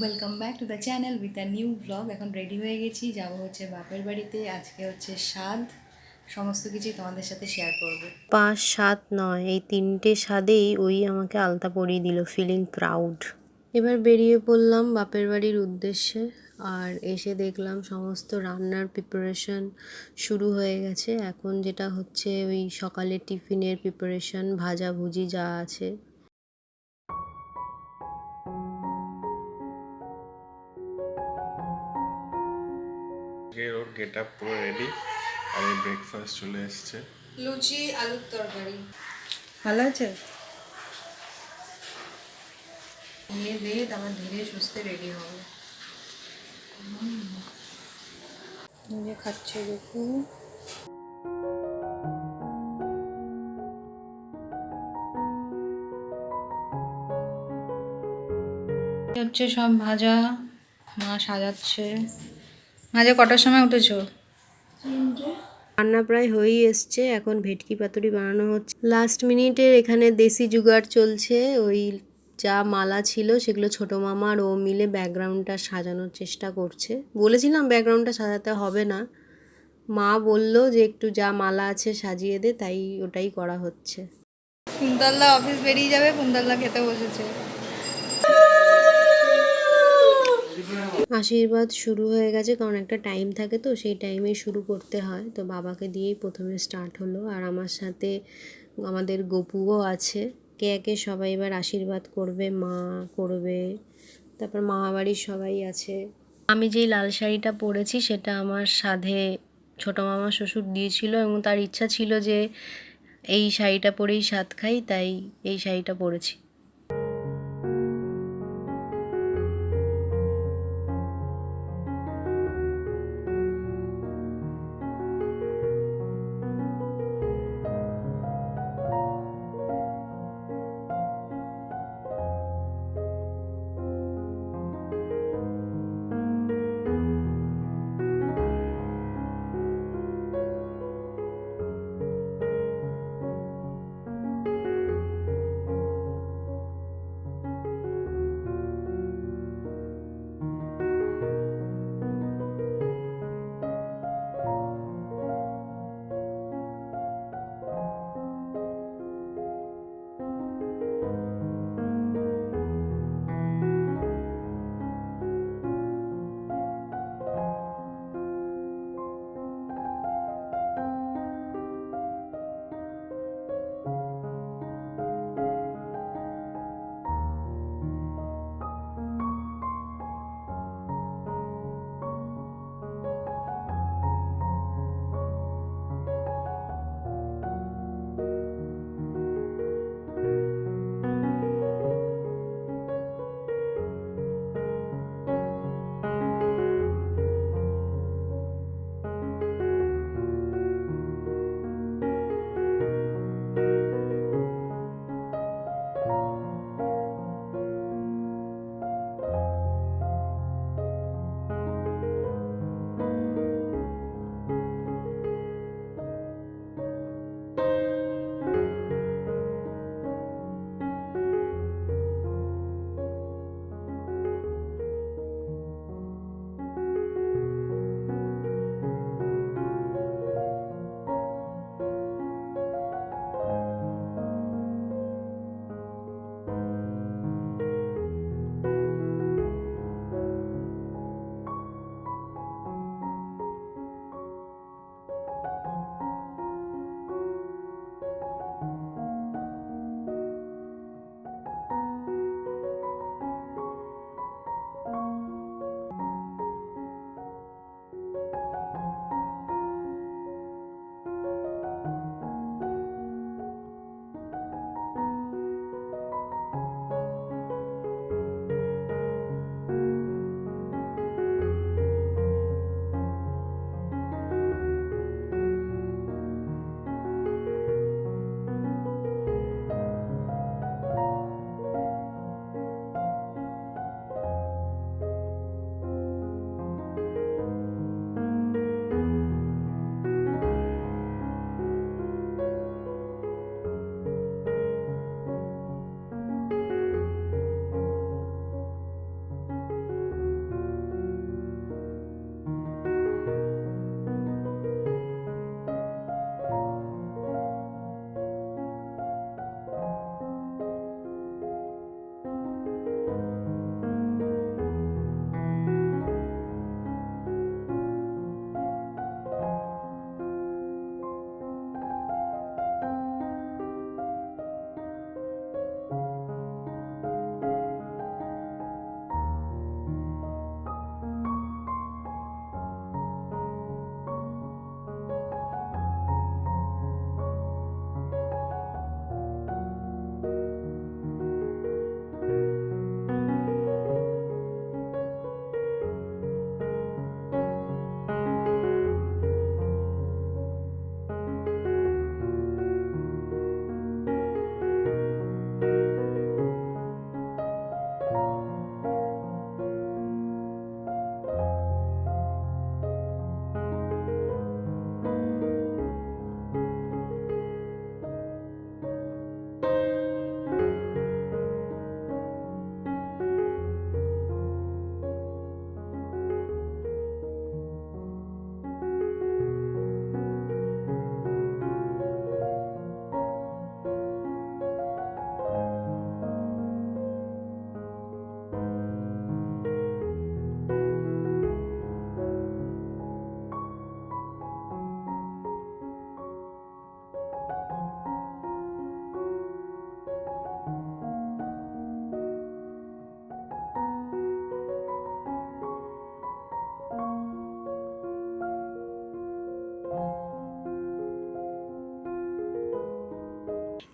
Welcome back to the channel with a new blog. এখন ready হয়ে গেছি, যাব হচ্ছে বাপের বাড়িতে। আজকে হচ্ছে স্বাদ, সমস্ত কিছুই তোমাদের সাথে শেয়ার করব। 5, 7 নয়, এই 3টে স্বাদেই ওই আমাকে আলতা পরিয়ে দিল, ফিলিং প্রাউড। এবার বেরিয়ে পড়লাম বাপের বাড়ির উদ্দেশ্যে। আর এসে দেখলাম সমস্ত রান্নার প্রিপারেশন শুরু হয়ে গেছে। এখন যেটা হচ্ছে ওই সকালের টিফিনের প্রিপারেশন, ভাজাভুজি যা আছে। ওর গেট আপ পুরো রেডি, আর এই ব্রেকফাস্ট চলে এসছে। লুচি আলুর তরকারি ভালো আছে। খেয়ে দিয়ে তারপর ধীরে সুস্থে রেডি হবে। নিজে খাচ্ছে দেখুন। হচ্ছে সব ভাজা, মা সাজাচ্ছে। মাঝে কটার সময় উঠেছো? রান্না প্রায় হয়েই এসছে, এখন ভেটকি পাতুরি বানানো হচ্ছে। লাস্ট মিনিটের এখানে দেশি জুগাড় চলছে। ওই যা মালা ছিল সেগুলো ছোটো মামা আর ও মিলে ব্যাকগ্রাউন্ডটা সাজানোর চেষ্টা করছে। বলেছিলাম ব্যাকগ্রাউন্ডটা সাজাতে হবে না, মা বলল যে একটু যা মালা আছে সাজিয়ে দে, তাই ওটাই করা হচ্ছে। কুন্তলদা অফিস বেরিয়ে যাবে, কুন্তলদা খেতে বসেছে। আশীর্বাদ শুরু হয়ে গেছে, কারণ একটা টাইম থাকে তো, সেই টাইমেই শুরু করতে হয়। তো বাবাকে দিয়েই প্রথমে স্টার্ট হলো, আর আমার সাথে আমাদের গপুও আছে। কে একে সবাই এবার আশীর্বাদ করবে, মা করবে, তারপর মামাবাড়ির সবাই আছে। আমি যেই লাল শাড়িটা পরেছি সেটা আমার সাধে ছোটো মামা শ্বশুর দিয়েছিল, এবং তার ইচ্ছা ছিল যে এই শাড়িটা পরেই স্বাদ খাই, তাই এই শাড়িটা পরেছি।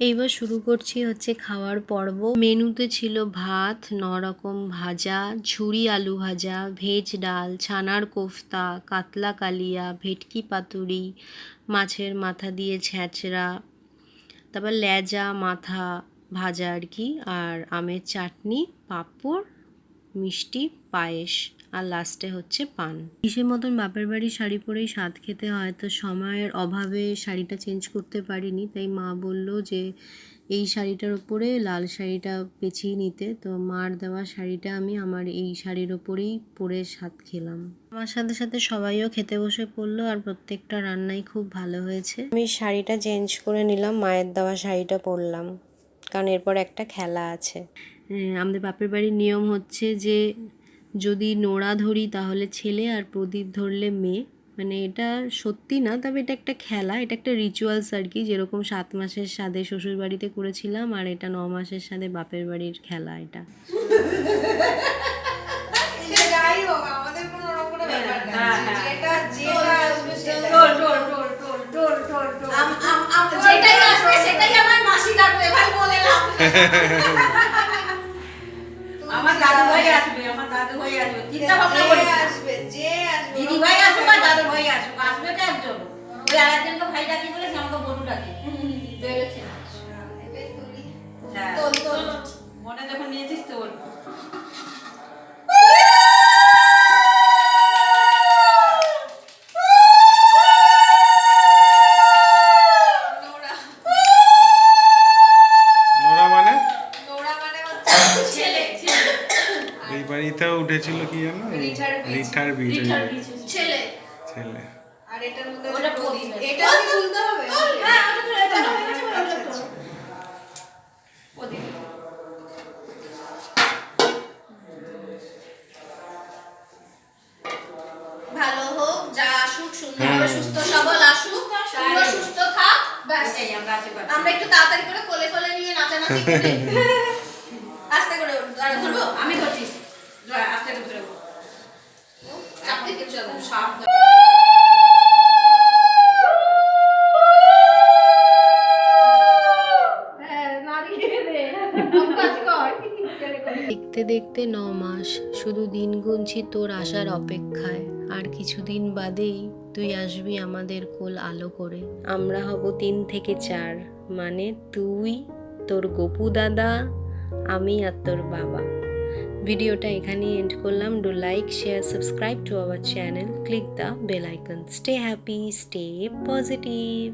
এইবার শুরু করছি হচ্ছে খাওয়ার পর্ব। মেনুতে ছিল ভাত, 9 রকম ভাজা, ঝুরি আলু ভাজা, ভেজ ডাল, ছানার কোফতা, কাতলা কালিয়া, ভেটকি পাতুরি, মাছের মাথা দিয়ে ছ্যাঁচড়া, তারপর লেজা মাথা ভাজা আর কি, আর আমের চাটনি, পাঁপড়, মিষ্টি, পায়েস, আর লাস্টে হচ্ছে পান। ইসের মতন বাপের বাড়ির শাড়ি পরেই স্বাদ খেতে হয়, তো সময়ের অভাবে শাড়িটা চেঞ্জ করতে পারিনি, তাই মা বলল যে এই শাড়িটার ওপরে লাল শাড়িটা পেঁচিয়ে নিতে। তো মার দেওয়া শাড়িটা আমি আমার এই শাড়ির ওপরেই পরে স্বাদ খেলাম। আমার সাথে সাথে সবাইও খেতে বসে পড়লো, আর প্রত্যেকটা রান্নাই খুব ভালো হয়েছে। আমি শাড়িটা চেঞ্জ করে নিলাম, মায়ের দেওয়া শাড়িটা পরলাম, কারণ এরপর একটা খেলা আছে। আমাদের বাপের বাড়ির নিয়ম হচ্ছে যে যদি নোড়া ধরি তাহলে ছেলে, আর প্রদীপ ধরলে মেয়ে। মানে এটা সত্যি না, তবে এটা একটা খেলা, এটা একটা রিচুয়ালস আর কি। যেরকম 7 মাসের সাধে শ্বশুর বাড়িতে করেছিলাম, আর এটা 9 মাসের সাধে বাপের বাড়ির খেলা এটা। যাই হোক, আমাদের কোনো ওরকম কোনো ব্যাপার না, যেটা আসবে যেটাই আসবে সেটাই আমার মাসি লাগবে, ভাই বলে লাভ নেই। আমার দাদু ভাই আসবে, আমার দাদু ভাই আসবে, চিন্তা ভাবনা করিস না। যে আসবে দিদি ভাই আসুক আর দাদু ভাই আসুক, আসবে তো একজন। ওই আরেকজনকে ভাই ডাকি বলে সে আমাকে বনু ডাকে। বেরোচ্ছে না। হ্যাঁ। মনে যখন নিয়েছিস তো বল। নোরা মানে নোরা মানে হচ্ছে ছেলে, এই বাড়িতেও উঠেছিল কি জানো, রিঠার বীজ। ছেলে। ছেলে। আর এটার মধ্যে ওটা প্রদীপ। প্রদীপ। এটা কি তুলতে হবে? হ্যাঁ, ওটা তো এটা না। আচ্ছা, আচ্ছা। ওদিকে। ভালো হোক, যা আসুক, সুন্দর সুস্থ সবল আসুক, পুরো সুস্থ থাক, ব্যাস। এই আমরা আশীর্বাদ। আমরা একটু তাড়াতাড়ি করে কোলে কোলে নিয়ে নাচানাচি করি। আস্তে করে ধরবো। আমি ধরছি। আস্তে করে ধরবো। চাপতে কিছু একদম শার্প। দেখতে দেখতে 9 মাস, শুধু দিন গুনছি তোর আসার অপেক্ষায়। আর কিছুদিন বাদেই তুই আসবি আমাদের কোল আলো করে। আমরা হব 3 থেকে 4, মানে তুই, তোর গপু দাদা, আমি আর তোর বাবা। ভিডিওটা এখানেই এন্ড করলাম। Do like, share, subscribe to our channel, click the bell icon. Stay happy, stay positive.